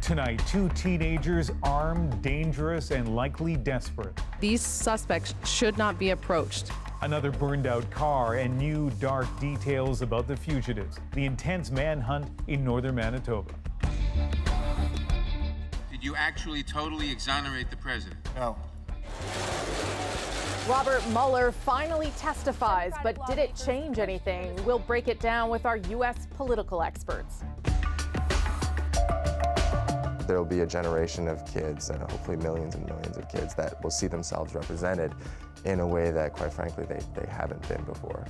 Tonight, two teenagers armed, dangerous, and likely desperate. These suspects should not be approached. Another burned-out car and new dark details about the fugitives. The intense manhunt in northern Manitoba. Did you actually totally exonerate the president? No. Robert Mueller finally testifies, but did it change anything? We'll break it down with our U.S. political experts. There will be a generation of kids, and hopefully millions and millions of kids, that will see themselves represented in a way that, quite frankly, they haven't been before.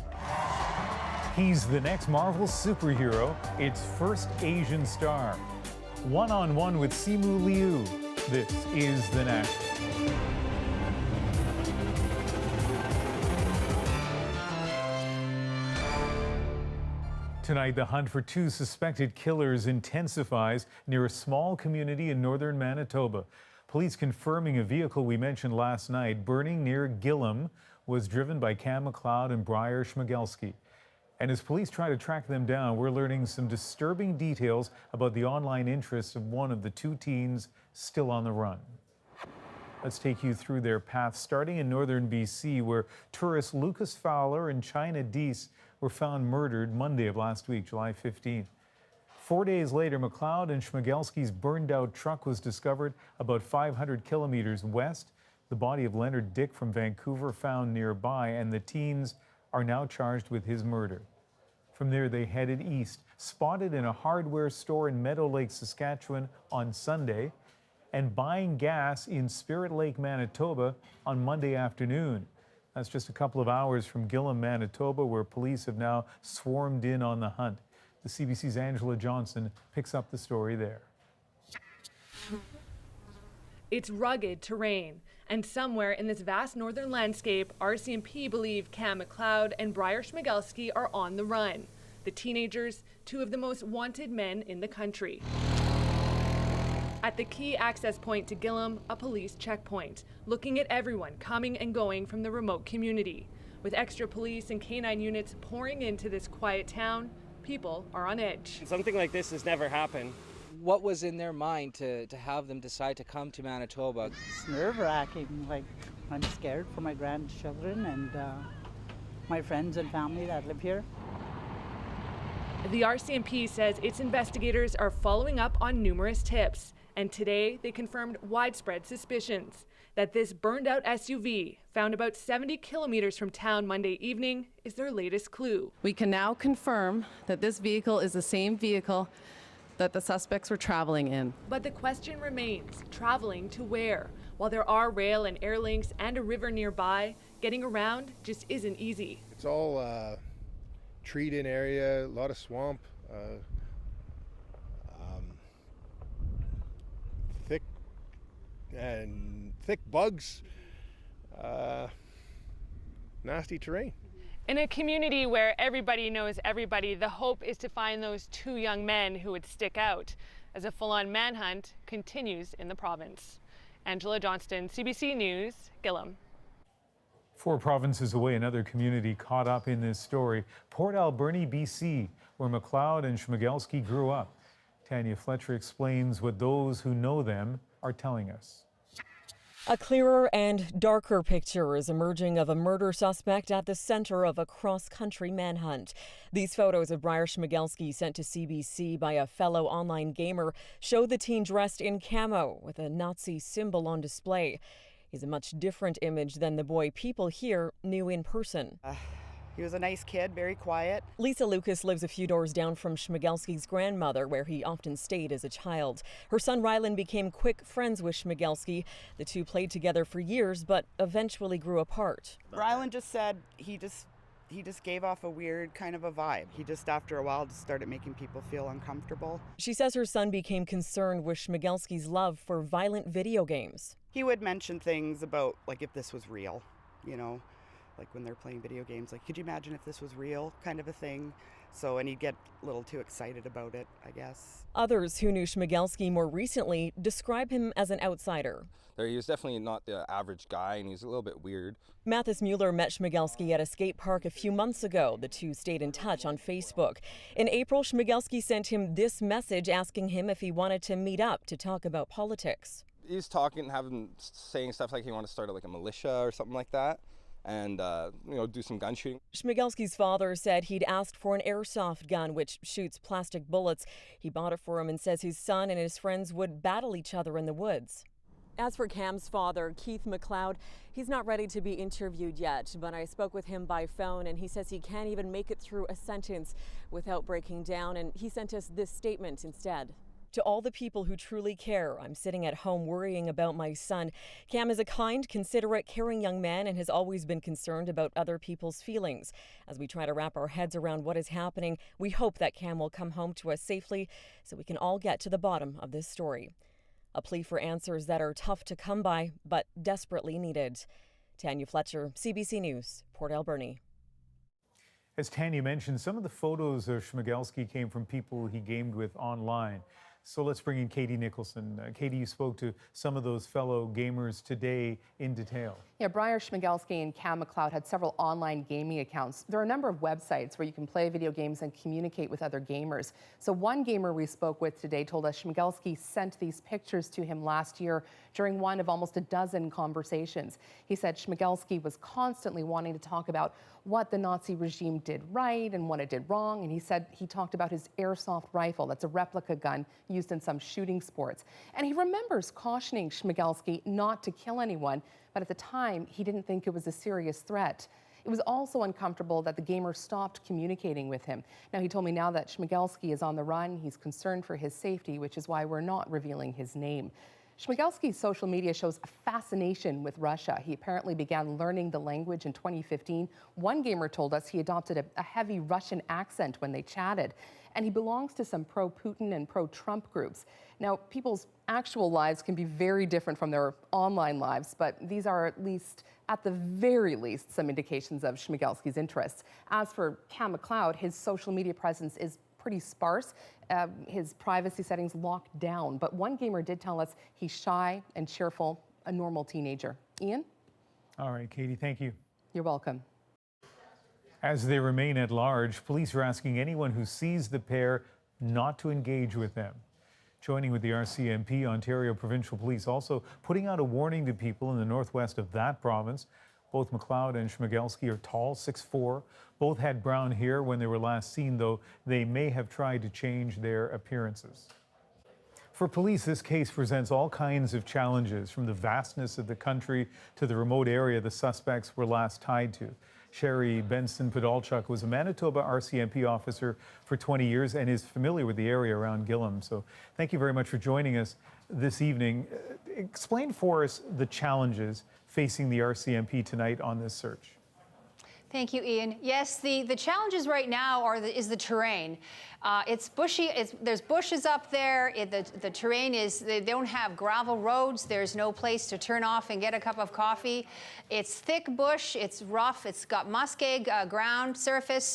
He's the next Marvel superhero, its first Asian star. One-on-one with Simu Liu. This is The National. Tonight, the hunt for two suspected killers intensifies near a small community in northern Manitoba. Police confirming a vehicle we mentioned last night burning near Gillam was driven by Cam McLeod and Briar Schmigelski. And as police try to track them down, we're learning some disturbing details about the online interests of one of the two teens still on the run. Let's take you through their path, starting in northern BC, where tourists Lucas Fowler and China Deese were found murdered Monday of last week, July 15th. 4 days later, McLeod and Schmigelski's burned-out truck was discovered about 500 kilometers west. The body of Leonard Dick from Vancouver found nearby, and the teens are now charged with his murder. From there, they headed east, spotted in a hardware store in Meadow Lake, Saskatchewan on Sunday, and buying gas in Spirit Lake, Manitoba on Monday afternoon. That's just a couple of hours from Gillam, Manitoba, where police have now swarmed in on the hunt. The CBC's Angela Johnson picks up the story there. It's rugged terrain, and somewhere in this vast northern landscape, RCMP believe Cam McLeod and Briar Schmigelski are on the run. The teenagers, two of the most wanted men in the country. At the key access point to Gillam, a police checkpoint, looking at everyone coming and going from the remote community. With extra police and canine units pouring into this quiet town, people are on edge. Something like this has never happened. What was in their mind to have them decide to come to Manitoba? It's nerve-wracking. Like, I'm scared for my grandchildren and my friends and family that live here. The RCMP says its investigators are following up on numerous tips. And today, they confirmed widespread suspicions that this burned-out SUV, found about 70 kilometers from town Monday evening, is their latest clue. We can now confirm that this vehicle is the same vehicle that the suspects were traveling in. But the question remains, traveling to where? While there are rail and air links and a river nearby, getting around just isn't easy. It's all treed-in area, a lot of swamp. Thick bugs, nasty terrain. In a community where everybody knows everybody, the hope is to find those two young men who would stick out as a full-on manhunt continues in the province. Angela Johnston, CBC News, Gillam. 4 provinces away, another community caught up in this story. Port Alberni, BC, where McLeod and Schmigelski grew up. Tanya Fletcher explains what those who know them are telling us. A clearer and darker picture is emerging of a murder suspect at the center of a cross-country manhunt. These photos of Briar Schmigelski sent to CBC by a fellow online gamer show the teen dressed in camo with a Nazi symbol on display. He's a much different image than the boy people here knew in person. He was a nice kid, very quiet. Lisa Lucas lives a few doors down from Schmigelski's grandmother, where he often stayed as a child. Her son Rylan became quick friends with Schmigelski. The two played together for years, but eventually grew apart. Rylan just said he just gave off a weird kind of a vibe. He just, after a while, just started making people feel uncomfortable. She says her son became concerned with Schmigelski's love for violent video games. He would mention things about, like, if this was real, you know, like when they're playing video games, like, could you imagine if this was real, kind of a thing. and he'd get a little too excited about it, I guess. Others who knew Schmigelski more recently describe him as an outsider. He was definitely not the average guy, and he's a little bit weird. Mathis Mueller met Schmigelski at a skate park a few months ago. The two stayed in touch on Facebook. In April, Schmigelski sent him this message asking him if he wanted to meet up to talk about politics. He's saying stuff like he wanted to start like a militia or something like that, and do some gun shooting. Schmigelski's father said he'd asked for an airsoft gun which shoots plastic bullets. He bought it for him and says his son and his friends would battle each other in the woods. As for Cam's father, Keith McLeod, he's not ready to be interviewed yet, but I spoke with him by phone and he says he can't even make it through a sentence without breaking down, and he sent us this statement instead. To all the people who truly care, I'm sitting at home worrying about my son. Cam is a kind, considerate, caring young man and has always been concerned about other people's feelings. As we try to wrap our heads around what is happening, we hope that Cam will come home to us safely so we can all get to the bottom of this story. A plea for answers that are tough to come by, but desperately needed. Tanya Fletcher, CBC News, Port Alberni. As Tanya mentioned, some of the photos of Schmigelski came from people he gamed with online. So let's bring in Katie Nicholson. Katie, you spoke to some of those fellow gamers today in detail. Yeah, Briar Schmigelski and Cam McLeod had several online gaming accounts. There are a number of websites where you can play video games and communicate with other gamers. So one gamer we spoke with today told us Schmigelski sent these pictures to him last year during one of almost a dozen conversations. He said Schmigelski was constantly wanting to talk about what the Nazi regime did right and what it did wrong. And he said he talked about his airsoft rifle. That's a replica gun used in some shooting sports. And he remembers cautioning Schmigelski not to kill anyone, but at the time, he didn't think it was a serious threat. It was also uncomfortable that the gamer stopped communicating with him. Now, he told me now that Schmigelski is on the run. He's concerned for his safety, which is why we're not revealing his name. Schmigelski's social media shows a fascination with Russia. He apparently began learning the language in 2015. One gamer told us he adopted a heavy Russian accent when they chatted. And he belongs to some pro-Putin and pro-Trump groups. Now, people's actual lives can be very different from their online lives, but these are at the very least, some indications of Schmigelski's interests. As for Cam McLeod, his social media presence is pretty sparse. His privacy settings locked down, but one gamer did tell us he's shy and cheerful, a normal teenager. Ian? All right, Katie, thank you. You're welcome. As they remain at large, police are asking anyone who sees the pair not to engage with them. Joining with the RCMP, Ontario Provincial Police also putting out a warning to people in the northwest of that province. Both McLeod and Schmigelski are tall, 6'4". Both had brown hair when they were last seen, though they may have tried to change their appearances. For police, this case presents all kinds of challenges, from the vastness of the country to the remote area the suspects were last tied to. Sherry Benson-Podolchuk was a Manitoba RCMP officer for 20 years and is familiar with the area around Gillam. So thank you very much for joining us this evening. Explain for us the challenges facing the RCMP tonight on this search. Thank you, Ian. Yes, the challenges right now is the terrain. It's bushy. There's bushes up there. The terrain is, they don't have gravel roads. There's no place to turn off and get a cup of coffee. It's thick bush. It's rough. It's got muskeg ground surface.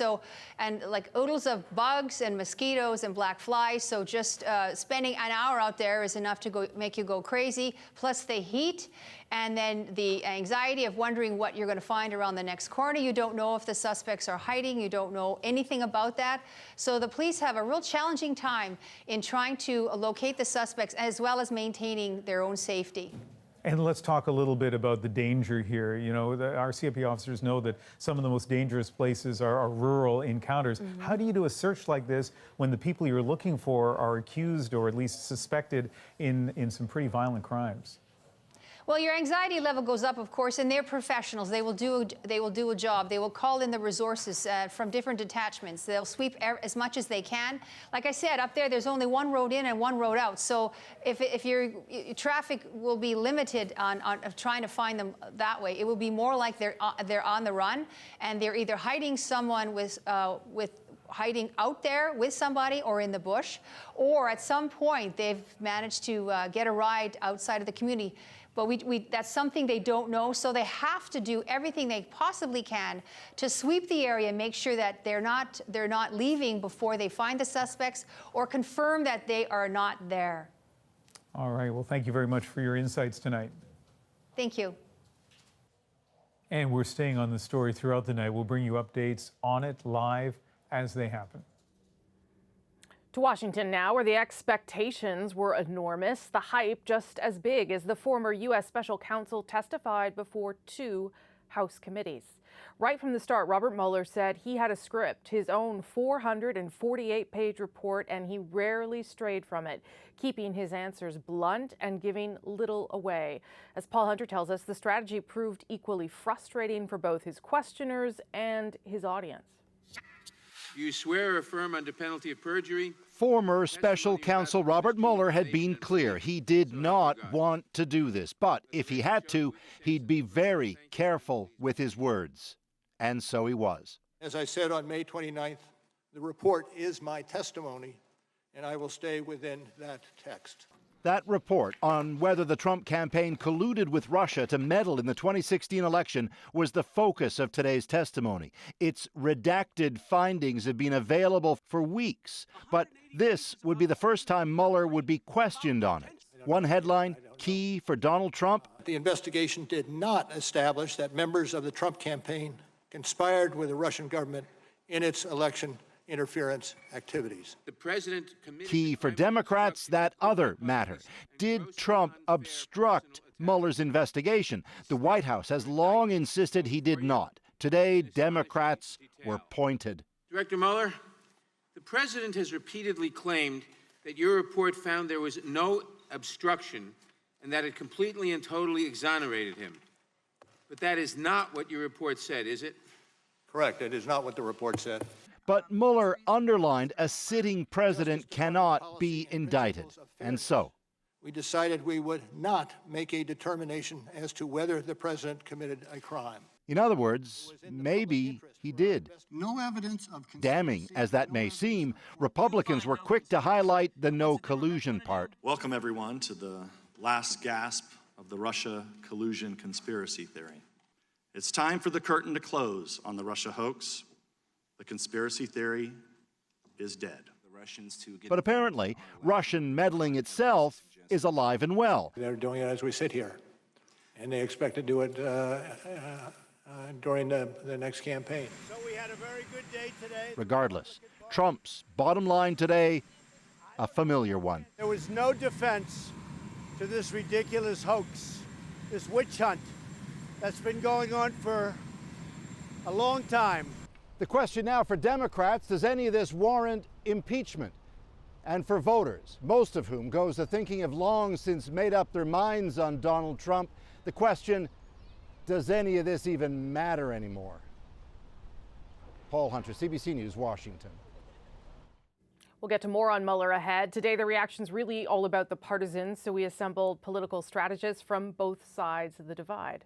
And like oodles of bugs and mosquitoes and black flies. So just spending an hour out there is enough to make you go crazy. Plus the heat. And then the anxiety of wondering what you're going to find around the next corner. You don't know if the suspects are hiding. You don't know anything about that. So the police have a real challenging time in trying to locate the suspects as well as maintaining their own safety. And let's talk a little bit about the danger here. You know, the RCMP officers know that some of the most dangerous places are rural encounters. Mm-hmm. How do you do a search like this when the people you're looking for are accused or at least suspected in some pretty violent crimes? Well, your anxiety level goes up, of course, and they're professionals. They will do a job. They will call in the resources from different detachments. They'll sweep as much as they can. Like I said, up there, there's only one road in and one road out. So if your traffic will be limited on trying to find them that way, it will be more like they're on the run and they're either hiding someone hiding out there with somebody or in the bush, or at some point they've managed to get a ride outside of the community. But that's something they don't know, so they have to do everything they possibly can to sweep the area, make sure that they're not leaving before they find the suspects or confirm that they are not there. All right. Well, thank you very much for your insights tonight. Thank you. And we're staying on the story throughout the night. We'll bring you updates on it live as they happen. To Washington now, where the expectations were enormous, the hype just as big as the former U.S. special counsel testified before 2 House committees. Right from the start, Robert Mueller said he had a script, his own 448-page report, and he rarely strayed from it, keeping his answers blunt and giving little away. As Paul Hunter tells us, the strategy proved equally frustrating for both his questioners and his audience. You swear or affirm under penalty of perjury? Former special counsel Robert Mueller had been clear he did not want to do this, but if he had to, he'd be very careful with his words. And so he was. As I said on May 29th, the report is my testimony, and I will stay within that text. That report on whether the Trump campaign colluded with Russia to meddle in the 2016 election was the focus of today's testimony. Its redacted findings have been available for weeks, but this would be the first time Mueller would be questioned on it. One headline, key for Donald Trump. The investigation did not establish that members of the Trump campaign conspired with the Russian government in its election interference activities. The president Key for Democrats, that other matter. Did Trump obstruct Mueller's investigation? The White House has long insisted he did not. Today, Democrats were pointed. Director Mueller, the president has repeatedly claimed that your report found there was no obstruction and that it completely and totally exonerated him. But that is not what your report said, is it? Correct. It is not what the report said. But Mueller underlined a sitting president cannot be indicted. And so we decided we would not make a determination as to whether the president committed a crime. in other words, maybe he did. No evidence of damning as that may seem, Republicans were quick to highlight the no collusion part. Welcome, everyone, to the last gasp of the Russia collusion conspiracy theory. It's time for the curtain to close on the Russia hoax. The conspiracy theory is dead. But apparently, Russian meddling itself is alive and well. They're doing it as we sit here, and they expect to do it during the next campaign. So we had a very good day today. Regardless, Trump's bottom line today, a familiar one. There was no defense to this ridiculous hoax, this witch hunt that's been going on for a long time. The question now for Democrats, does any of this warrant impeachment? And for voters, most of whom goes to thinking have long since made up their minds on Donald Trump, the question, does any of this even matter anymore? Paul Hunter, CBC News, Washington. We'll get to more on Mueller ahead. Today, the reaction's really all about the partisans, so we assembled political strategists from both sides of the divide.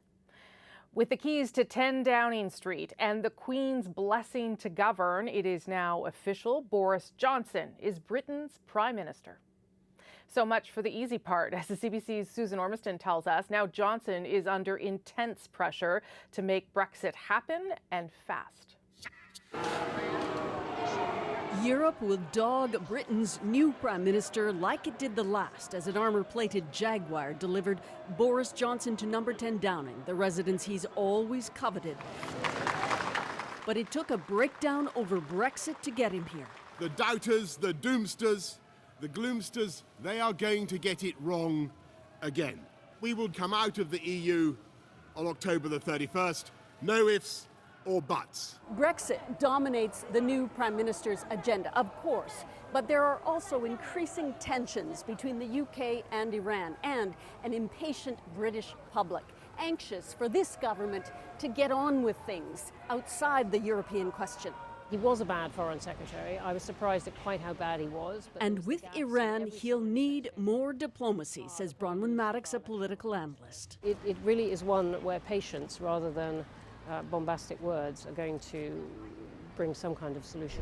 With the keys to 10 Downing Street and the Queen's blessing to govern, it is now official. Boris Johnson is Britain's Prime Minister. So much for the easy part. As the CBC's Susan Ormiston tells us, now Johnson is under intense pressure to make Brexit happen, and fast. Europe will dog Britain's new Prime Minister like it did the last, as an armor-plated Jaguar delivered Boris Johnson to number 10 Downing, the residence he's always coveted. But it took a breakdown over Brexit to get him here. The doubters, the doomsters, the gloomsters, they are going to get it wrong again. We will come out of the EU on October the 31st. No ifs or buts. Brexit dominates the new Prime Minister's agenda, of course, but there are also increasing tensions between the UK and Iran, and an impatient British public, anxious for this government to get on with things outside the European question. He was a bad foreign secretary. I was surprised at quite how bad he was. And with Iran, he'll need more diplomacy, says Bronwyn Maddox, a political analyst. It really is one where patience rather than bombastic words are going to bring some kind of solution.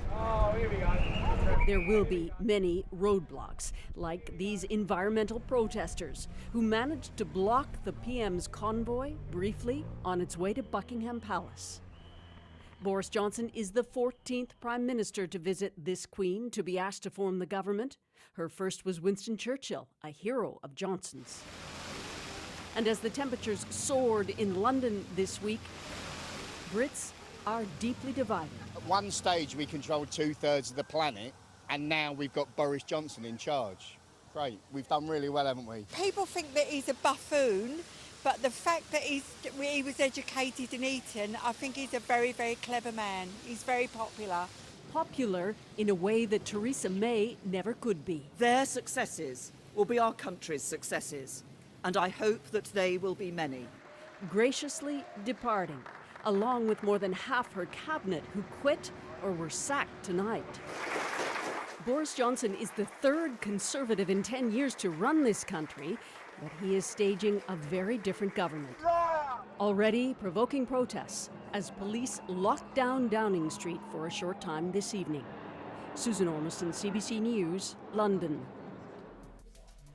There will be many roadblocks, like these environmental protesters who managed to block the PM's convoy briefly on its way to Buckingham Palace. Boris Johnson is the 14th Prime Minister to visit this Queen to be asked to form the government. Her first was Winston Churchill, a hero of Johnson's. And as the temperatures soared in London this week, Brits are deeply divided. At one stage we controlled 2/3 of the planet, and now we've got Boris Johnson in charge. Great, we've done really well, haven't we? People think that he's a buffoon, but the fact that he was educated in Eton, I think he's a very, very clever man. He's very popular. Popular in a way that Theresa May never could be. Their successes will be our country's successes, and I hope that they will be many. Graciously departing, along with more than half her cabinet who quit or were sacked tonight. Boris Johnson is the third Conservative in 10 years to run this country, but he is staging a very different government. Already provoking protests as police locked down Downing Street for a short time this evening. Susan Ormiston, CBC News, London.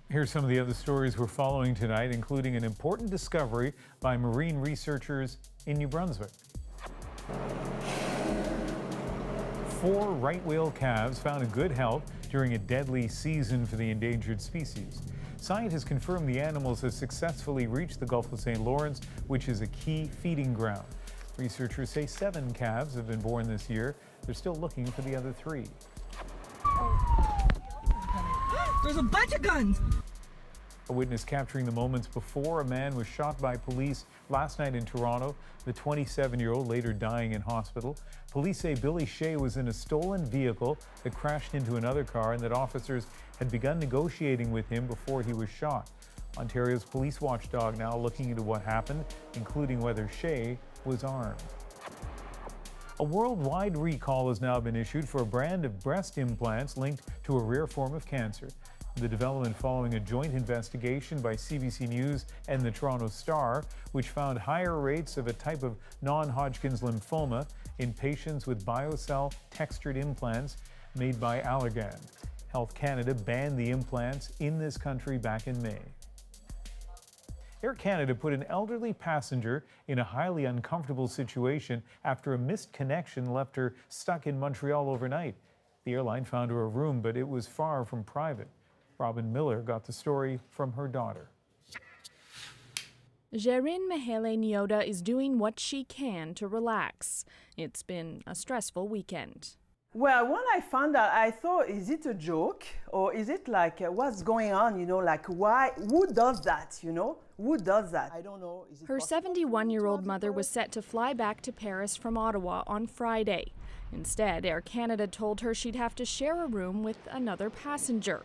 Here's some of the other stories we're following tonight, including an important discovery by marine researchers in New Brunswick. 4 right whale calves found in good health during a deadly season for the endangered species. Scientists confirm the animals have successfully reached the Gulf of St. Lawrence, which is a key feeding ground. Researchers say 7 calves have been born this year. They're still looking for the other 3. There's a bunch of guns! A witness capturing the moments before a man was shot by police last night in Toronto, the 27-year-old later dying in hospital. Police say Billy Shea was in a stolen vehicle that crashed into another car and that officers had begun negotiating with him before he was shot. Ontario's police watchdog now looking into what happened, including whether Shea was armed. A worldwide recall has now been issued for a brand of breast implants linked to a rare form of cancer. The development following a joint investigation by CBC News and the Toronto Star, which found higher rates of a type of non-Hodgkin's lymphoma in patients with biocell textured implants made by Allergan. Health Canada banned the implants in this country back in May. Air Canada put an elderly passenger in a highly uncomfortable situation after a missed connection left her stuck in Montreal overnight. The airline found her a room, but it was far from private. Robin Mueller got the story from her daughter. Jerin Mihele Nyoda is doing what she can to relax. It's been a stressful weekend. Well, when I found out, I thought, is it a joke? Or is it like, what's going on? You know, like, why? Who does that? You know? Who does that? I don't know. Her 71-year-old mother was set to fly back to Paris from Ottawa on Friday. Instead, Air Canada told her she'd have to share a room with another passenger.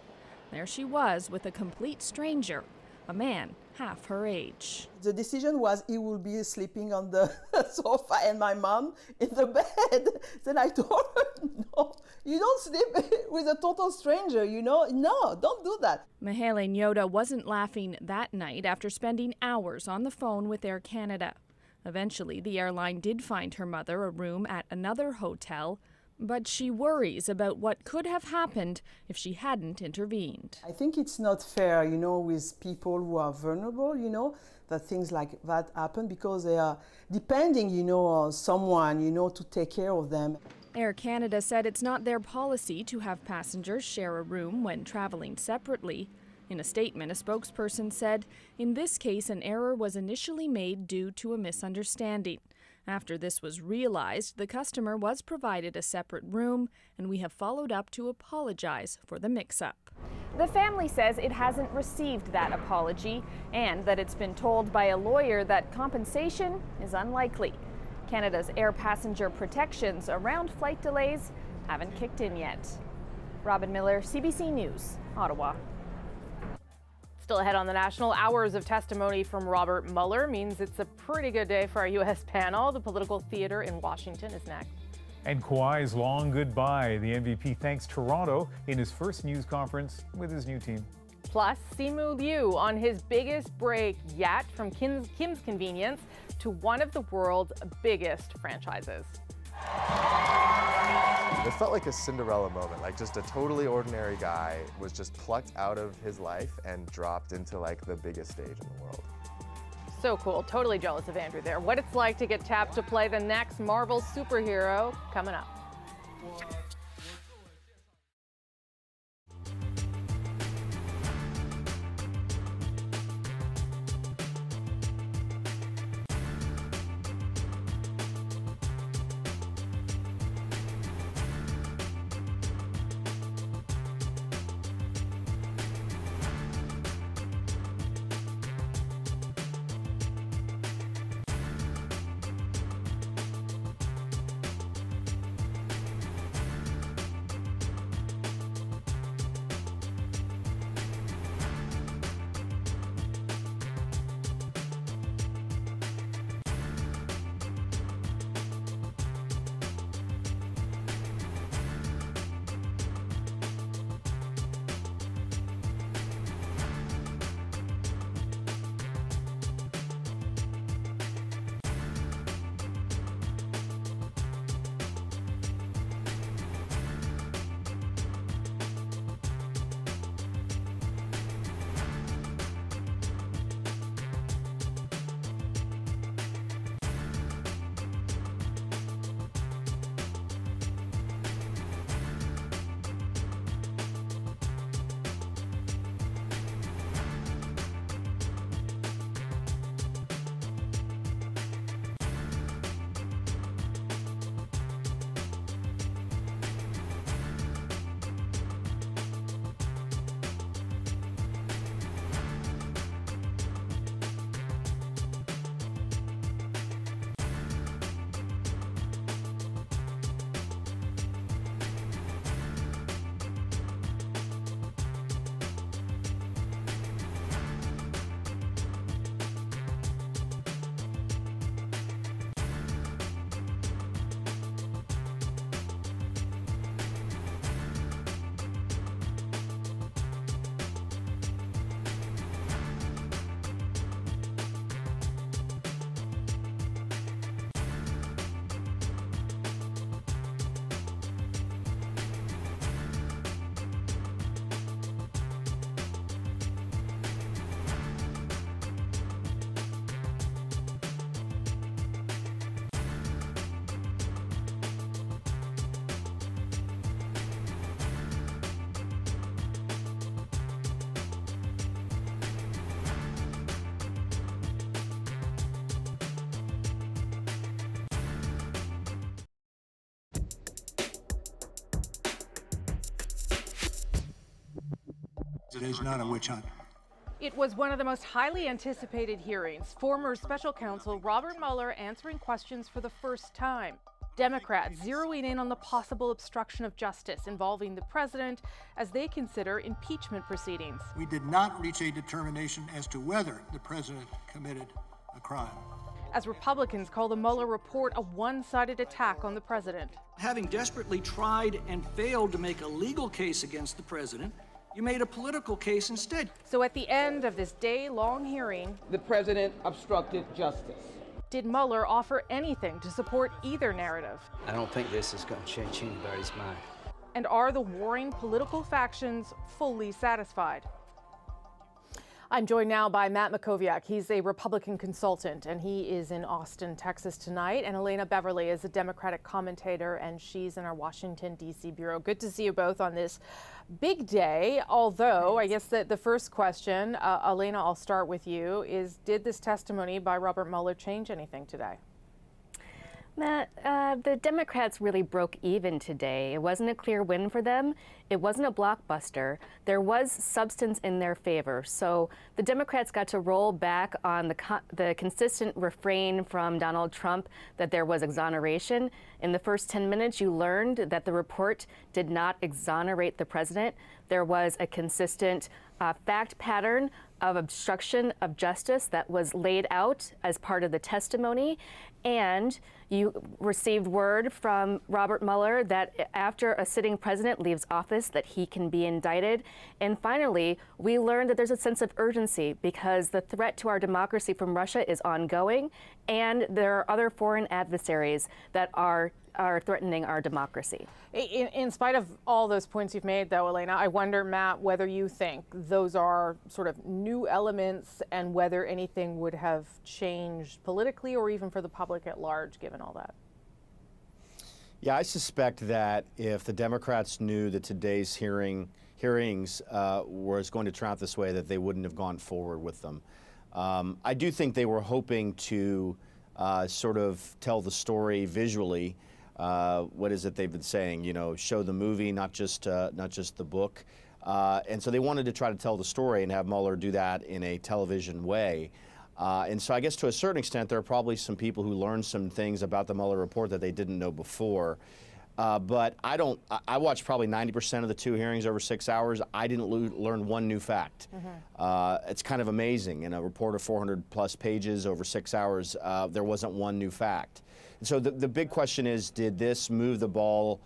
There she was with a complete stranger, a man half her age. The decision was he will be sleeping on the sofa and my mom in the bed. Then I told her, no, you don't sleep with a total stranger, you know? No, don't do that. Mihele Nyoda wasn't laughing that night after spending hours on the phone with Air Canada. Eventually, the airline did find her mother a room at another hotel, but she worries about what could have happened if she hadn't intervened. I think it's not fair, you know, with people who are vulnerable, you know, that things like that happen because they are depending, you know, on someone, you know, to take care of them. Air Canada said it's not their policy to have passengers share a room when traveling separately. In a statement, a spokesperson said, in this case, an error was initially made due to a misunderstanding. After this was realized, the customer was provided a separate room, and we have followed up to apologize for the mix-up. The family says it hasn't received that apology and that it's been told by a lawyer that compensation is unlikely. Canada's air passenger protections around flight delays haven't kicked in yet. Robin Miller, CBC News, Ottawa. Still ahead on the National, hours of testimony from Robert Mueller means it's a pretty good day for our U.S. panel. The political theater in Washington is next. And Kawhi's long goodbye. The MVP thanks Toronto in his first news conference with his new team. Plus, Simu Liu on his biggest break yet, from Kim's Convenience to one of the world's biggest franchises. It felt like a Cinderella moment, like just a totally ordinary guy was just plucked out of his life and dropped into like the biggest stage in the world. So cool. Totally jealous of Andrew there. What it's like to get tapped to play the next Marvel superhero coming up. It is not a witch hunt. It was one of the most highly anticipated hearings. Former special counsel Robert Mueller answering questions for the first time. Democrats zeroing in on the possible obstruction of justice involving the president as they consider impeachment proceedings. We did not reach a determination as to whether the president committed a crime. As Republicans call the Mueller report a one-sided attack on the president. Having desperately tried and failed to make a legal case against the president, you made a political case instead. So at the end of this day-long hearing, the president obstructed justice. Did Mueller offer anything to support either narrative? I don't think this is going to change anybody's mind. And are the warring political factions fully satisfied? I'm joined now by Matt Makoviak. He's a Republican consultant, and he is in Austin, Texas tonight. And Elena Beverly is a Democratic commentator, and she's in our Washington, D.C. bureau. Good to see you both on this big day. Although, I guess the first question, Elena, I'll start with you, is did this testimony by Robert Mueller change anything today? Matt, the Democrats really broke even today. It wasn't a clear win for them. It wasn't a blockbuster. There was substance in their favor. So the Democrats got to roll back on the consistent refrain from Donald Trump that there was exoneration. In the first 10 minutes, you learned that the report did not exonerate the president. There was a consistent fact pattern of obstruction of justice that was laid out as part of the testimony. And you received word from Robert Mueller that after a sitting president leaves office, that he can be indicted. And finally, we learned that there's a sense of urgency because the threat to our democracy from Russia is ongoing, and there are other foreign adversaries that are are threatening our democracy. In spite of all those points you've made, though, Elena, I wonder, Matt, whether you think those are sort of new elements and whether anything would have changed politically or even for the public at large, given all that. Yeah, I suspect that if the Democrats knew that today's hearings was going to turn out this way, that they wouldn't have gone forward with them. I do think they were hoping to sort of tell the story visually. What is it they've been saying? You know, show the movie, not just the book. And so they wanted to try to tell the story and have Mueller do that in a television way. And so I guess to a certain extent, there are probably some people who learned some things about the Mueller report that they didn't know before. But I watched probably 90% of the 2 hearings over 6 hours. I didn't learn one new fact. It's kind of amazing. In a report of 400 plus pages over 6 hours, there wasn't one new fact. And so the big question is, did this move the ball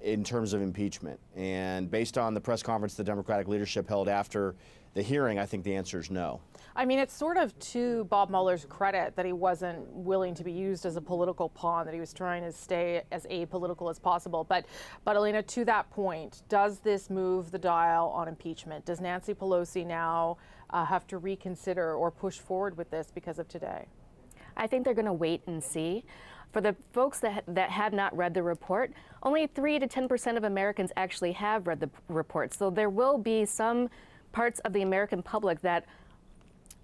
in terms of impeachment? And based on the press conference the Democratic leadership held after the hearing, I think the answer is no. I mean, it's sort of to Bob Mueller's credit that he wasn't willing to be used as a political pawn, that he was trying to stay as apolitical as possible. But Elena, to that point, does this move the dial on impeachment? Does Nancy Pelosi now have to reconsider or push forward with this because of today? I think they're going to wait and see. For the folks that have not read the report, only 3 to 10% of Americans actually have read the report. So there will be some parts of the American public that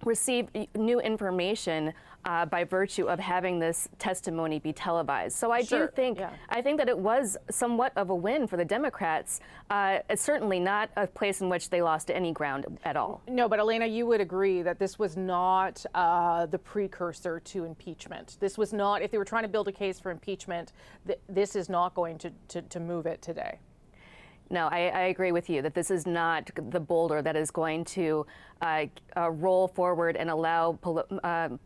receive new information by virtue of having this testimony be televised. So I do think, I think that it was somewhat of a win for the Democrats. It's certainly not a place in which they lost any ground at all. No, but Elena, you would agree that this was not the precursor to impeachment. This was not, if they were trying to build a case for impeachment, this is not going to move it today. No, I agree with you that this is not the boulder that is going to roll forward and allow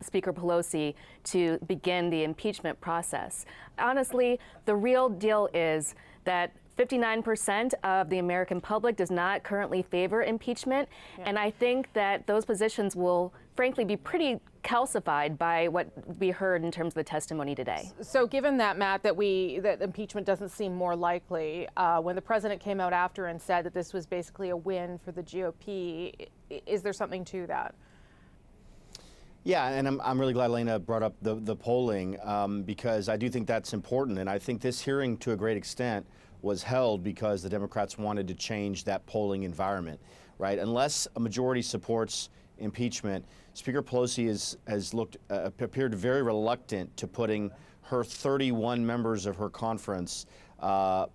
Speaker Pelosi to begin the impeachment process. Honestly, the real deal is that 59% of the American public does not currently favor impeachment, and I think that those positions will frankly be pretty calcified by what we heard in terms of the testimony today. So given that, Matt, that impeachment doesn't seem more likely, when the president came out after and said that this was basically a win for the GOP, is there something to that? Yeah, and I'm really glad Elena brought up the polling because I do think that's important, and I think this hearing to a great extent was held because the Democrats wanted to change that polling environment, right? Unless a majority supports impeachment, Speaker Pelosi has appeared very reluctant to putting her 31 members of her conference, on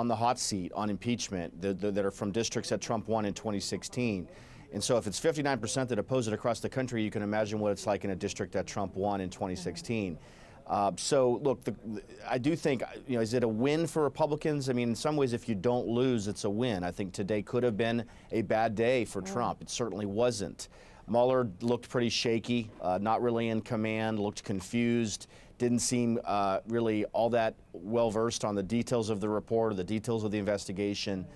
the hot seat on impeachment that are from districts that Trump won in 2016. And so if it's 59% that oppose it across the country, you can imagine what it's like in a district that Trump won in 2016. So look, I do think, is it a win for Republicans? I mean, in some ways, if you don't lose, it's a win. I think today could have been a bad day for Trump. It certainly wasn't. Mueller looked pretty shaky, not really in command, looked confused, didn't seem really all that well-versed on the details of the report or the details of the investigation.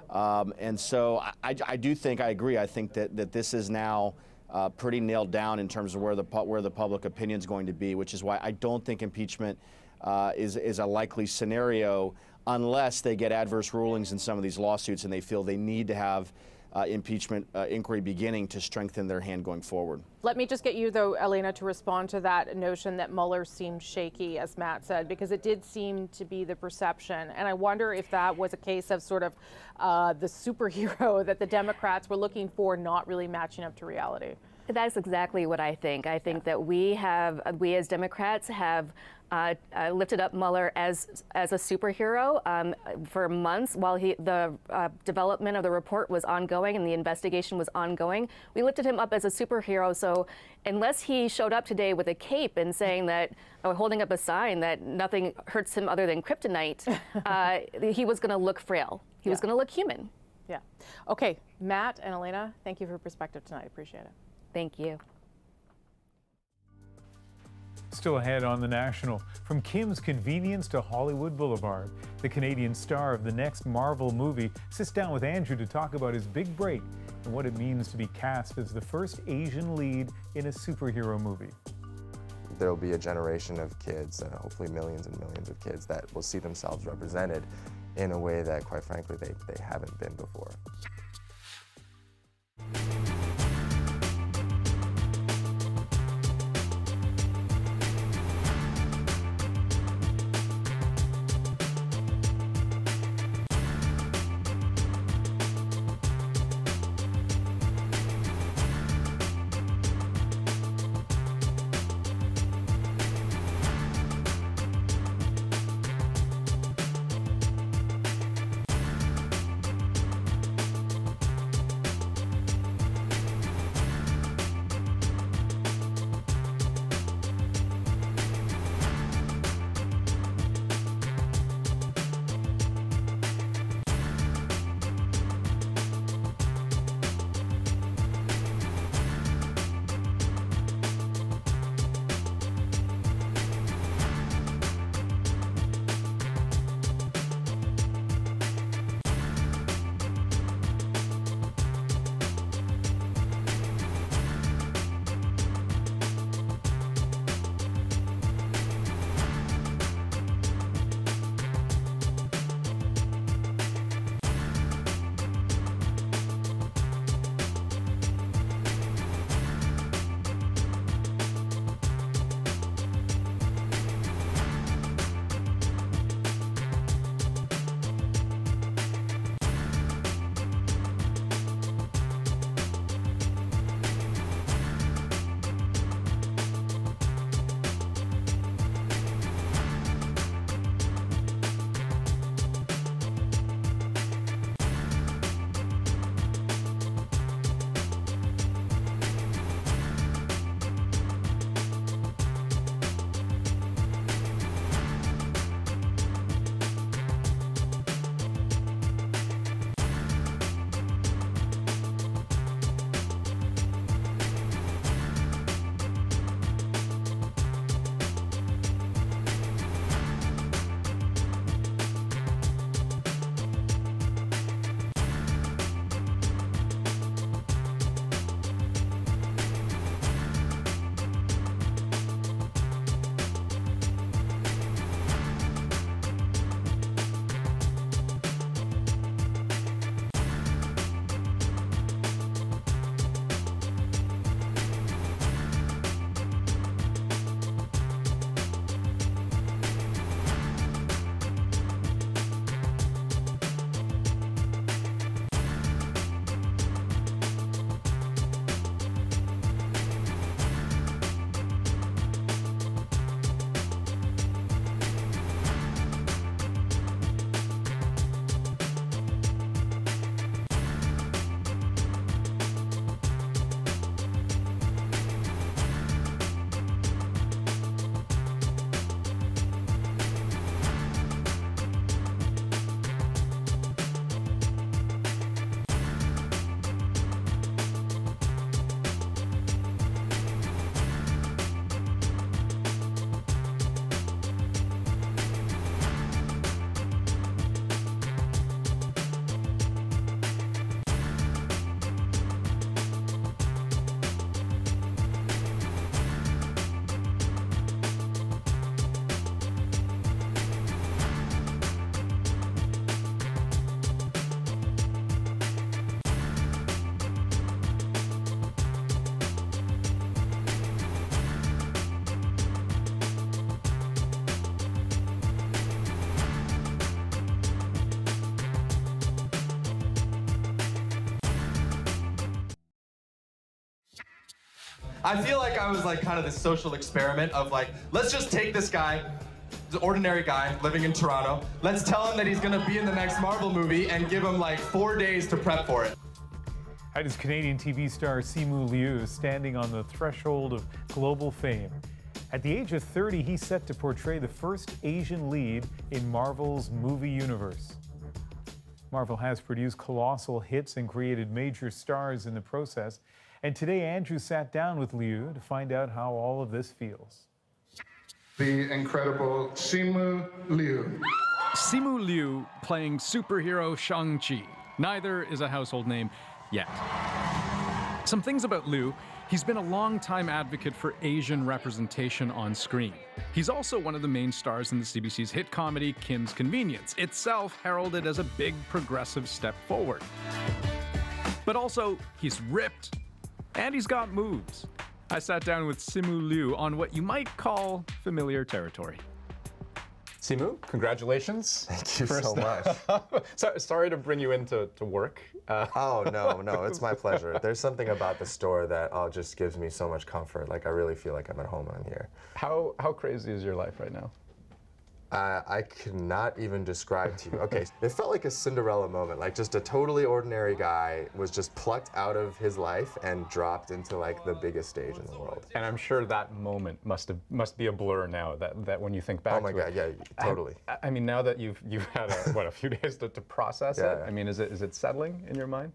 And so I do think, I agree, I think that this is now pretty nailed down in terms of where the public opinion is going to be, which is why I don't think impeachment is a likely scenario unless they get adverse rulings in some of these lawsuits and they feel they need to have impeachment inquiry beginning to strengthen their hand going forward. Let me just get you, though, Elena, to respond to that notion that Mueller seemed shaky, as Matt said, because it did seem to be the perception. And I wonder if that was a case of sort of the superhero that the Democrats were looking for not really matching up to reality. That's exactly what I think. I think that we as Democrats have lifted up Mueller as a superhero for months while the development of the report was ongoing and the investigation was ongoing. We lifted him up as a superhero. So unless he showed up today with a cape and saying that, or holding up a sign that nothing hurts him other than kryptonite, he was going to look frail. He was going to look human. Yeah. Okay, Matt and Elena, thank you for your perspective tonight. Appreciate it. Thank you. Still ahead on The National, from Kim's Convenience to Hollywood Boulevard, the Canadian star of the next Marvel movie sits down with Andrew to talk about his big break and what it means to be cast as the first Asian lead in a superhero movie. there will be a generation of kids, hopefully millions and millions of kids, that will see themselves represented in a way that, quite frankly, they haven't been before. I feel like I was like kind of this social experiment of like, let's just take this guy, the ordinary guy living in Toronto, let's tell him that he's gonna be in the next Marvel movie and give him like 4 days to prep for it. How does Canadian TV star Simu Liu standing on the threshold of global fame? At the age of 30, he's set to portray the first Asian lead in Marvel's movie universe. Marvel has produced colossal hits and created major stars in the process. And today, Andrew sat down with Liu to find out how all of this feels. The incredible Simu Liu. Simu Liu playing superhero Shang-Chi. Neither is a household name yet. Some things about Liu. He's been a long-time advocate for Asian representation on screen. He's also one of the main stars in the CBC's hit comedy Kim's Convenience, itself heralded as a big progressive step forward. But also, he's ripped, and he's got moves. I sat down with Simu Liu on what you might call familiar territory. Simu, congratulations. Thank you so much. Sorry to bring you into work. Oh, no, it's my pleasure. There's something about the store that just gives me so much comfort. Like, I really feel like I'm at home in here. How crazy is your life right now? I cannot even describe to you. Okay, it felt like a Cinderella moment. Like, just a totally ordinary guy was just plucked out of his life and dropped into like the biggest stage in the world. And I'm sure that moment must be a blur now. That when you think back. Oh my God, yeah, totally. I mean, now that you've had a few days to process it. I mean, is it settling in your mind?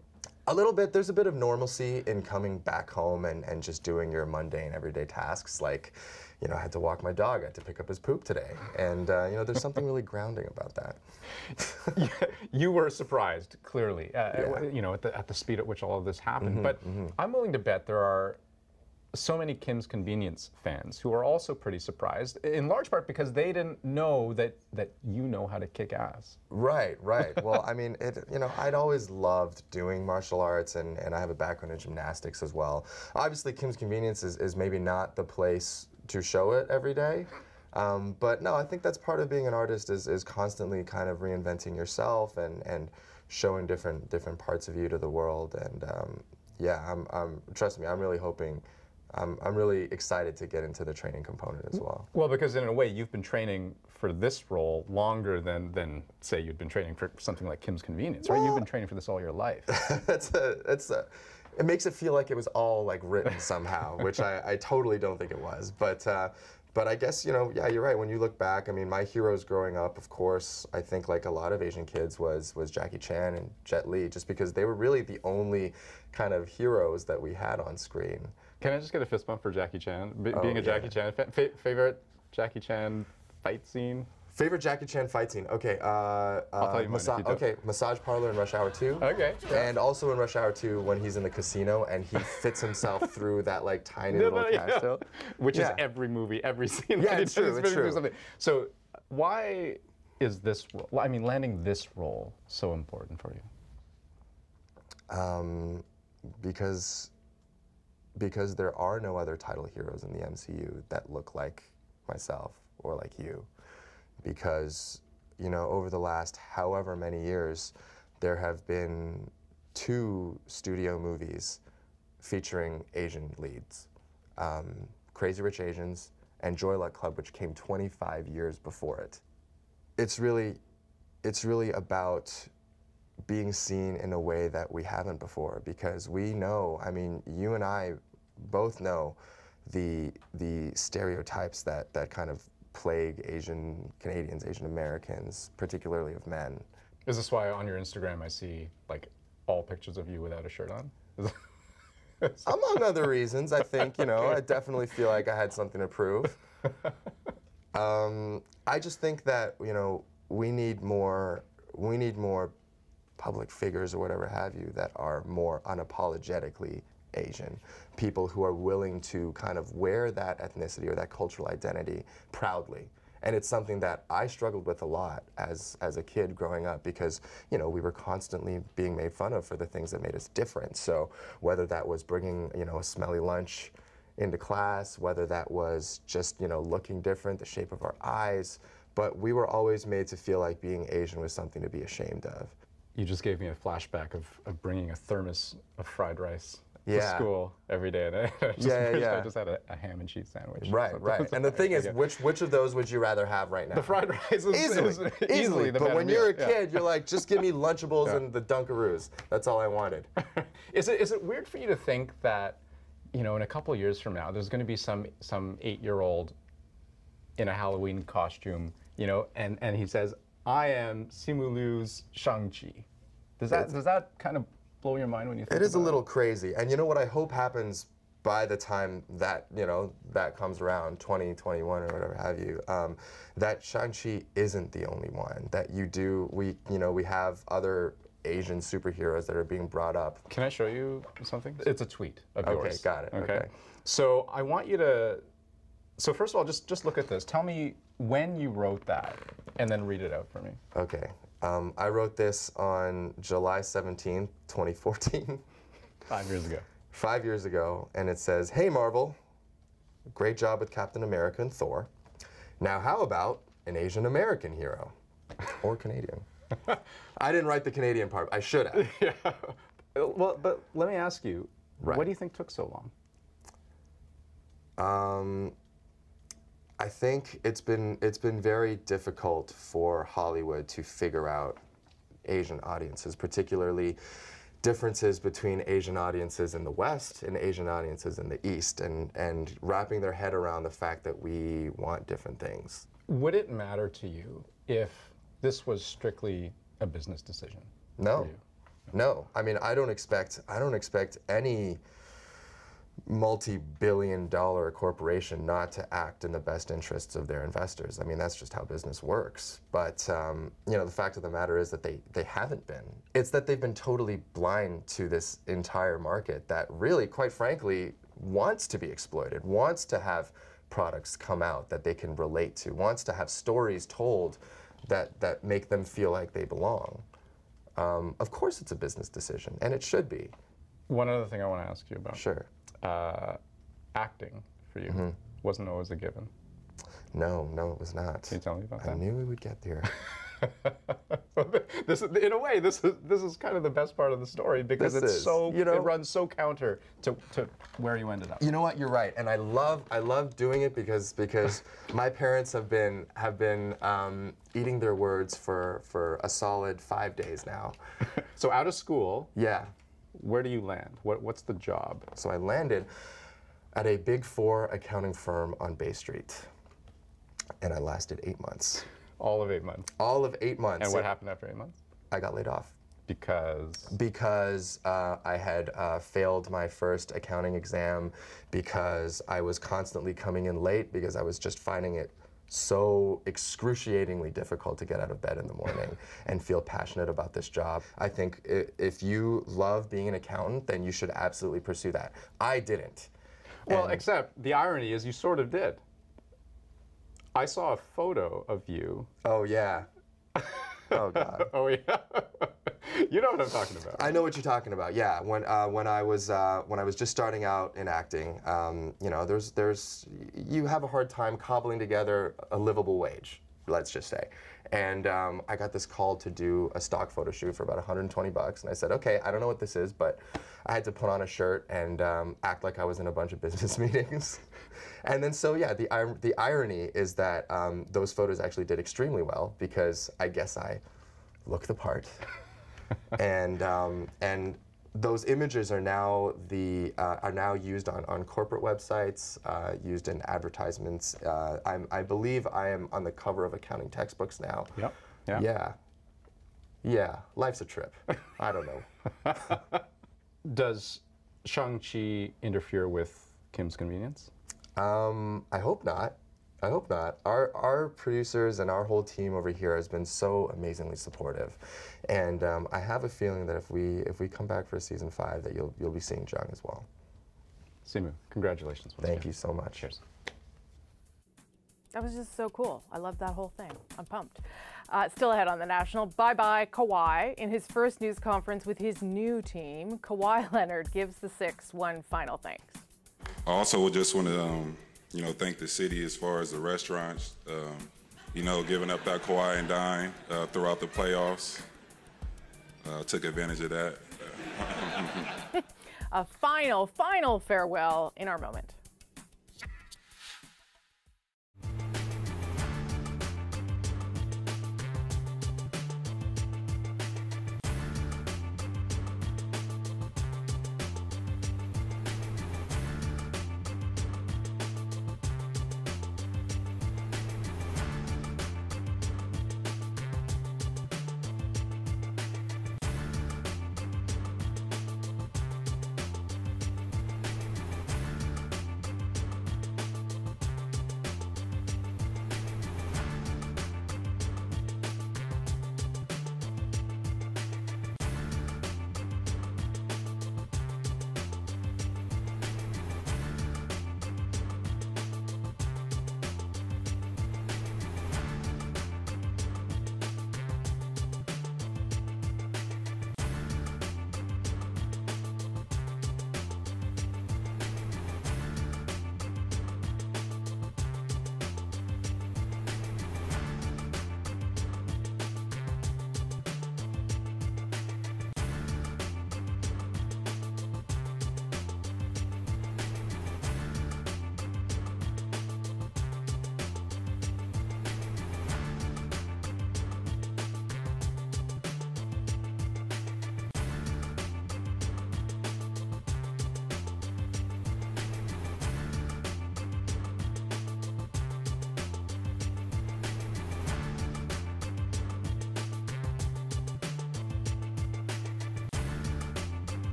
A little bit. There's a bit of normalcy in coming back home and just doing your mundane everyday tasks. Like, you know, I had to walk my dog. I had to pick up his poop today. And, you know, there's something really grounding about that. You were surprised, clearly, you know, at the speed at which all of this happened. But I'm willing to bet there are so many Kim's Convenience fans who are also pretty surprised, in large part because they didn't know that you know how to kick ass. Right. Well, I mean, you know, I'd always loved doing martial arts, and I have a background in gymnastics as well. Obviously, Kim's Convenience is maybe not the place to show it every day. But no, I think that's part of being an artist is constantly kind of reinventing yourself and showing different parts of you to the world. And yeah, trust me, I'm really hoping. I'm really excited to get into the training component as well. Well, because in a way, you've been training for this role longer than say you'd been training for something like Kim's Convenience, right? You've been training for this all your life. It makes it feel like it was all like written somehow, which I totally don't think it was. But I guess, you know, yeah, you're right. When you look back, I mean, my heroes growing up, of course, I think like a lot of Asian kids was Jackie Chan and Jet Li, just because they were really the only kind of heroes that we had on screen. Can I just get a fist bump for Jackie Chan? Being a Jackie Chan fan, favorite Jackie Chan fight scene? Favorite Jackie Chan fight scene? Okay, I'll tell you mine. Okay, Massage Parlor in Rush Hour 2. Okay. Yeah. And also in Rush Hour 2 when he's in the casino and he fits himself through that like tiny little cash till. Which is every movie, every scene. Yeah, it's true. So why is this role, I mean, landing this role so important for you? Because there are no other title heroes in the MCU that look like myself or like you. Because, you know, over the last however many years, there have been 2 studio movies featuring Asian leads. Crazy Rich Asians and Joy Luck Club, which came 25 years before it. It's really about being seen in a way that we haven't before, because we know, I mean, you and I both know the stereotypes that kind of plague Asian Canadians, Asian Americans, particularly of men. Is this why on your Instagram I see like all pictures of you without a shirt on? Among other reasons, I think, you know, I definitely feel like I had something to prove. I just think that, you know, we need more public figures or whatever have you that are more unapologetically Asian. People who are willing to kind of wear that ethnicity or that cultural identity proudly. And it's something that I struggled with a lot as a kid growing up, because, you know, we were constantly being made fun of for the things that made us different. So whether that was bringing, you know, a smelly lunch into class, whether that was just, you know, looking different, the shape of our eyes, but we were always made to feel like being Asian was something to be ashamed of. You just gave me a flashback of bringing a thermos of fried rice to school every day, and I just had a ham and cheese sandwich. Right. And the thing is, which of those would you rather have right now? The fried rice is easily the But better when meal. you're a kid, you're like, just give me Lunchables and the Dunkaroos. That's all I wanted. Is it weird for you to think that, you know, in a couple years from now, there's going to be some 8-year-old in a Halloween costume, you know, and he says, "I am Simu Liu's Shang-Chi." Does that kind of blow your mind when you think It is a about little crazy. And you know what I hope happens by the time that, you know, that comes around, 2021 or whatever have you, that Shang-Chi isn't the only one. That we have other Asian superheroes that are being brought up. Can I show you something? It's a tweet of yours. Okay, got it. Okay. So I want you to, so first of all, just look at this. Tell me when you wrote that, and then read it out for me. Okay. I wrote this on July 17th, 2014. 5 years ago. 5 years ago, and it says, "Hey Marvel, great job with Captain America and Thor. Now how about an Asian American hero?" Or Canadian. I didn't write the Canadian part. I should have. Yeah. Well, but let me ask you, Right. what do you think took so long? I think it's been very difficult for Hollywood to figure out Asian audiences, particularly differences between Asian audiences in the West and Asian audiences in the East, and wrapping their head around the fact that we want different things. Would it matter to you if this was strictly a business decision? No, no. I mean, I don't expect any multi-billion-dollar corporation not to act in the best interests of their investors. I mean, that's just how business works. But you know, the fact of the matter is that they haven't been. It's that they've been totally blind to this entire market that really, quite frankly, wants to be exploited, wants to have products come out that they can relate to, wants to have stories told that make them feel like they belong. Of course it's a business decision, and it should be. One other thing I want to ask you about. Sure. Acting for you wasn't always a given. No, it was not. Can you tell me about that? I knew we would get there. This is, in a way, this is kind of the best part of the story because it runs so counter to where you ended up. You know what? You're right, and I love doing it because my parents have been eating their words for a solid 5 days now. So out of school, yeah. Where do you land? What's the job? So I landed at a Big Four accounting firm on Bay Street, and I lasted 8 months. All of 8 months? All of 8 months. And what happened after 8 months? I got laid off. Because? Because I had failed my first accounting exam, because I was constantly coming in late, because I was just finding it so excruciatingly difficult to get out of bed in the morning and feel passionate about this job. I think if you love being an accountant, then you should absolutely pursue that. I didn't. Well, except the irony is you sort of did. I saw a photo of you. Oh, yeah. Oh, God. Oh, yeah. You know what I'm talking about. I know what you're talking about. Yeah, when I was just starting out in acting, you know, you have a hard time cobbling together a livable wage, let's just say. And I got this call to do a stock photo shoot for about $120, and I said, okay, I don't know what this is, but I had to put on a shirt and act like I was in a bunch of business meetings. And then, so yeah, the irony is that those photos actually did extremely well because I guess I look the part. And those images are now used on corporate websites, used in advertisements. I believe I am on the cover of accounting textbooks now. Yep. Yeah. Yeah. Yeah. Life's a trip. I don't know. Does Shang-Chi interfere with Kim's convenience? I hope not. I hope not. Our producers and our whole team over here has been so amazingly supportive, and I have a feeling that if we come back for season 5, that you'll be seeing Jung as well. Simu, congratulations. Thank you so much. Cheers. That was just so cool. I love that whole thing. I'm pumped. Still ahead on the National, bye-bye Kawhi. In his first news conference with his new team, Kawhi Leonard gives the Six one final thanks. I also would just want to, thank the city as far as the restaurants, giving up that Kawhi and dine throughout the playoffs. Took advantage of that. A final farewell in our moment.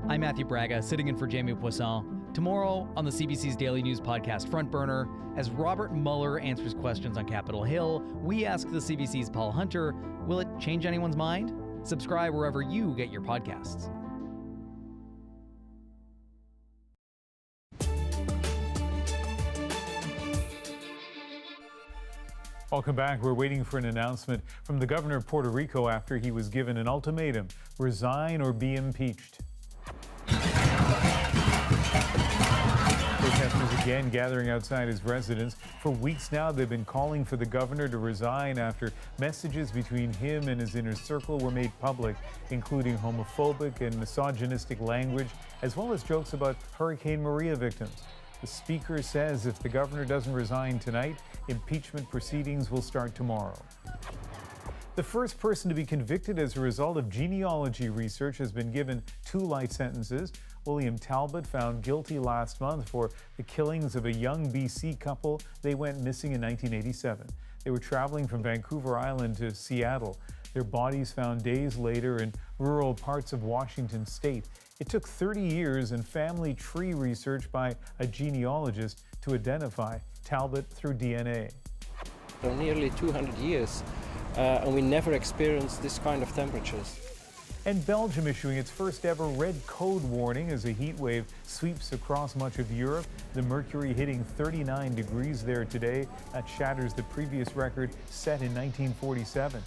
I'm Matthew Braga, sitting in for Jamie Poisson. Tomorrow on the CBC's Daily News podcast Front Burner, as Robert Mueller answers questions on Capitol Hill, we ask the CBC's Paul Hunter, will it change anyone's mind? Subscribe wherever you get your podcasts. Welcome back. We're waiting for an announcement from the governor of Puerto Rico after he was given an ultimatum: resign or be impeached. Protesters again gathering outside his residence. For weeks now, they've been calling for the governor to resign after messages between him and his inner circle were made public, including homophobic and misogynistic language, as well as jokes about Hurricane Maria victims. The speaker says if the governor doesn't resign tonight, impeachment proceedings will start tomorrow. The first person to be convicted as a result of genealogy research has been given 2 life sentences. William Talbot found guilty last month for the killings of a young BC couple. They went missing in 1987. They were traveling from Vancouver Island to Seattle. Their bodies found days later in rural parts of Washington state. It took 30 years and family tree research by a genealogist to identify Talbot through DNA. For nearly 200 years, and we never experienced this kind of temperatures. And Belgium issuing its first ever red code warning as a heat wave sweeps across much of Europe. The mercury hitting 39 degrees there today. That shatters the previous record set in 1947.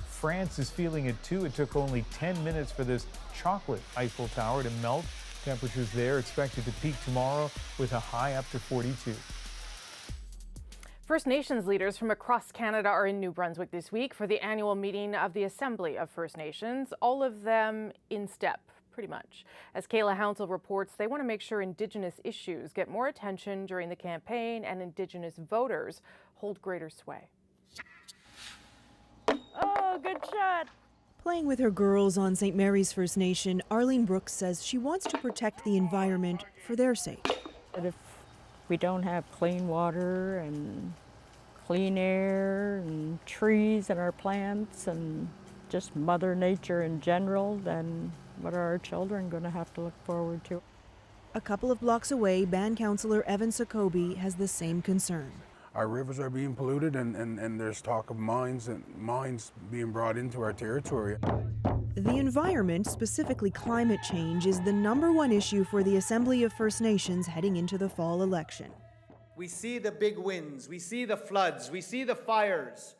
France is feeling it too. It took only 10 minutes for this chocolate Eiffel Tower to melt. Temperatures there expected to peak tomorrow with a high up to 42. First Nations leaders from across Canada are in New Brunswick this week for the annual meeting of the Assembly of First Nations, all of them in step, pretty much. As Kayla Hounsell reports, they want to make sure Indigenous issues get more attention during the campaign and Indigenous voters hold greater sway. Oh, good shot. Playing with her girls on St. Mary's First Nation, Arlene Brooks says she wants to protect the environment for their sake. But if we don't have clean water and clean air and trees and our plants and just Mother Nature in general, then what are our children going to have to look forward to? A couple of blocks away, band councillor Evan Sokobi has the same concern. Our rivers are being polluted and there's talk of mines being brought into our territory. The environment, specifically climate change, is the #1 issue for the Assembly of First Nations heading into the fall election. We see the big winds, we see the floods, we see the fires,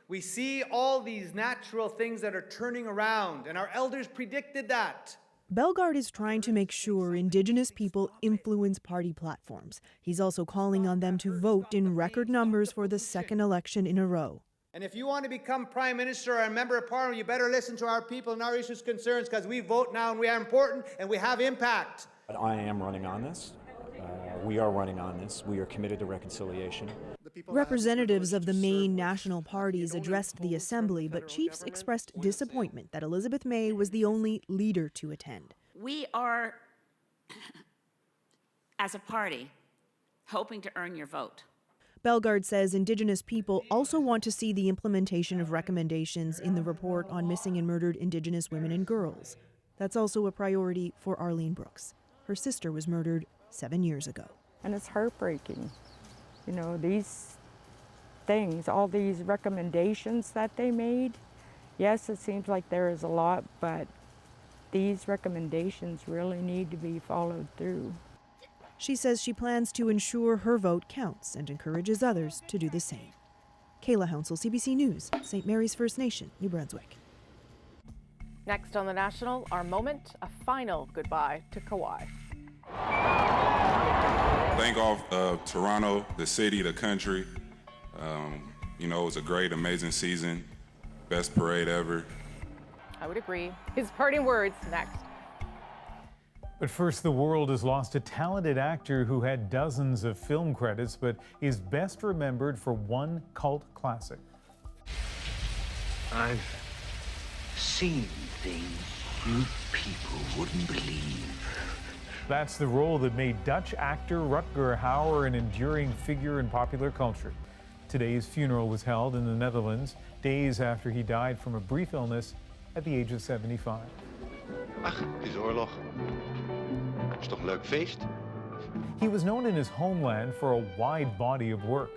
we see all these natural things that are turning around, and our elders predicted that. Bellegarde is trying to make sure Indigenous people influence party platforms. He's also calling on them to vote in record numbers for the second election in a row. And if you want to become Prime Minister or a Member of Parliament, you better listen to our people and our issues, concerns, because we vote now and we are important and we have impact. I am running on this. We are running on this. We are committed to reconciliation. Representatives of the main national parties addressed the Assembly, but chiefs expressed disappointment that Elizabeth May was the only leader to attend. We are, as a party, hoping to earn your vote. Bellegarde says Indigenous people also want to see the implementation of recommendations in the report on missing and murdered Indigenous women and girls. That's also a priority for Arlene Brooks. Her sister was murdered 7 years ago. And it's heartbreaking. You know, these things, all these recommendations that they made, yes, it seems like there is a lot, but these recommendations really need to be followed through. She says she plans to ensure her vote counts and encourages others to do the same. Kayla Hounsell, CBC News, St. Mary's First Nation, New Brunswick. Next on The National, our moment, a final goodbye to Kauai. Thank all of Toronto, the city, the country. You know, it was a great, amazing season. Best parade ever. I would agree. His parting words next. But first, the world has lost a talented actor who had dozens of film credits, but is best remembered for one cult classic. I've seen things you people wouldn't believe. That's the role that made Dutch actor Rutger Hauer an enduring figure in popular culture. Today's funeral was held in the Netherlands, days after he died from a brief illness at the age of 75. Ach, het is oorlog. Is toch een leuk feest? He was known in his homeland for a wide body of work.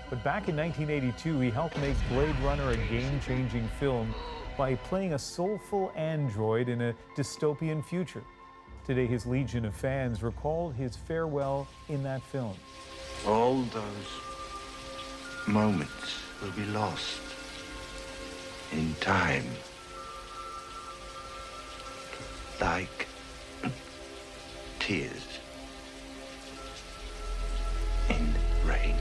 But back in 1982, he helped make Blade Runner a game-changing film by playing a soulful android in a dystopian future. Today, his legion of fans recalled his farewell in that film. All those moments will be lost in time. Like tears in rain.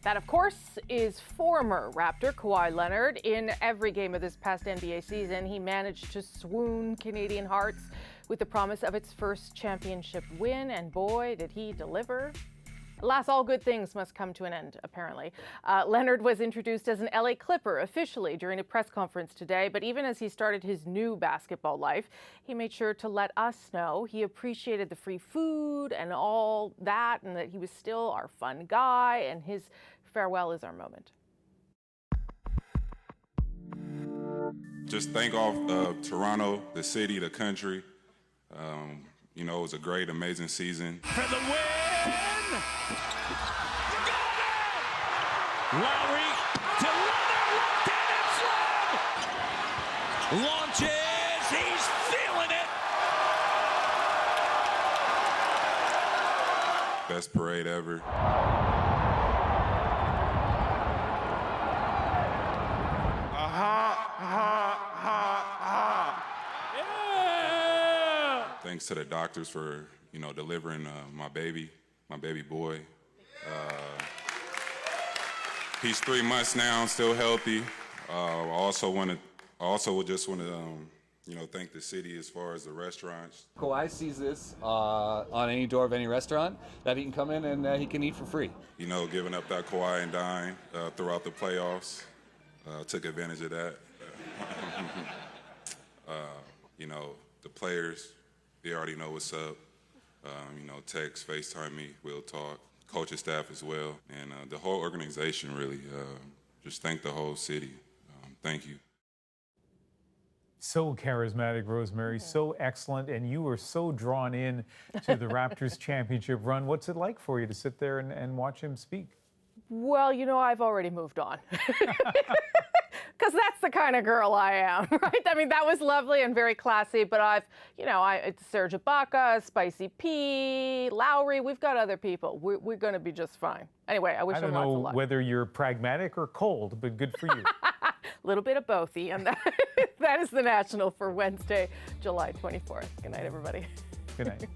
That, of course, is former Raptor Kawhi Leonard. In every game of this past NBA season, he managed to swoon Canadian hearts with the promise of its first championship win, and boy, did he deliver. Alas, all good things must come to an end, apparently. Leonard was introduced as an LA Clipper officially during a press conference today, but even as he started his new basketball life, he made sure to let us know he appreciated the free food and all that, and that he was still our fun guy, and his farewell is our moment. Just thank all of Toronto, the city, the country. You know, it was a great, amazing season. For the win! Lowry to Leonard, left-handed slam! Launches, he's feeling it! Best parade ever. Thanks to the doctors for, you know, delivering my baby boy. He's 3 months now, still healthy. I also just want to, you know, thank the city as far as the restaurants. Kawhi sees this on any door of any restaurant that he can come in and he can eat for free. You know, giving up that Kawhi and dine throughout the playoffs, took advantage of that. You know, the players, they already know what's up. You know, text, FaceTime me, we'll talk. Coaching staff as well, and the whole organization really. Just thank the whole city. Thank you. So charismatic, Rosemary, so excellent, and you were so drawn in to the Raptors championship run. What's it like for you to sit there and watch him speak? Well, you know, I've already moved on. Because that's the kind of girl I am, right? I mean, that was lovely and very classy, but it's Serge Ibaka, Spicy P, Lowry, we've got other people. We're going to be just fine. Anyway, I wish him lots of luck. I don't know whether you're pragmatic or cold, but good for you. A little bit of both, Ian. That is the National for Wednesday, July 24th. Good night, everybody. Good night.